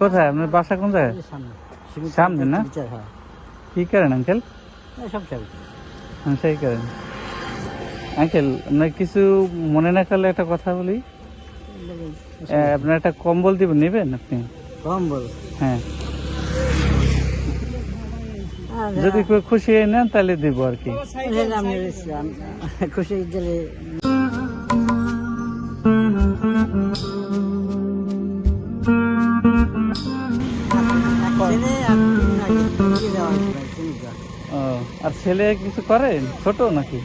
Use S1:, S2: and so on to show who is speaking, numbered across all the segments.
S1: কোথায় আপনার বাসা? কোন জায়গায়? সামনে না? কি করেন আঙ্কেল? সেই করেন আঙ্কেল, আপনার কিছু মনে না করলে একটা কথা বলি। আপনার একটা কম্বল দিব, নেবেন আপনি?
S2: কম্বল?
S1: হ্যাঁ, যদি খুশি হয়ে নেন তাহলে দিব আর কি।
S2: খুশি দিলে
S1: ও, আর ছেলে কিছু করেন? ছোট নাকি?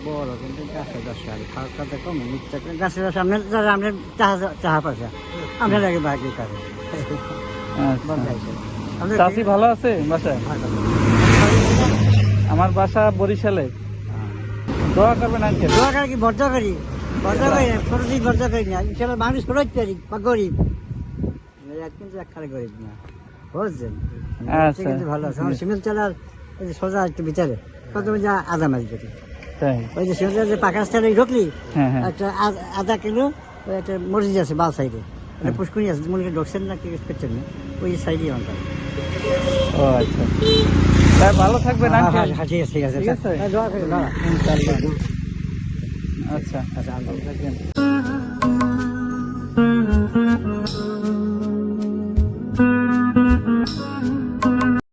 S2: বড়, কিন্তু গাছের গাছে খাওয়া কম গাছের সামনে আপনার চাহা পাশা আপনার আগে বাকি করে।
S1: চাষি ভালো আছে বাসায়? আমার বাসা বরিশালে। দোয়া করবেন আঙ্কেল।
S2: দোয়া করি কি বর্জা করি ছোটদিন বর্জা করি না, ইনশাল্লাহ মানুষ খরচ করি বা গরিব, কিন্তু একখানে গরিব না, বুঝছেন? কিন্তু ভালো আছে। আমার সিমেন্ট চালার সোজা একটু বিচারে কত আধা মাইল করি। ওই যে সিমেন্ট যে পাকা রাস্তায় ঢুকলি একটা আধা কিলো ওই একটা মসজিদ আছে বাল সাইডে, পুষ্করী আছে, মনে করে ঢুকছেন না কি করছেন না, ওই সাইডে আমার।
S1: ও আচ্ছা, ভালো থাকবেন আঙ্কেল।
S2: ঠিক আছে, ঠিক আছে,
S1: ঠিক আছে।
S2: দোয়া করি।
S1: আচ্ছা আচ্ছা, ভালো থাকবেন।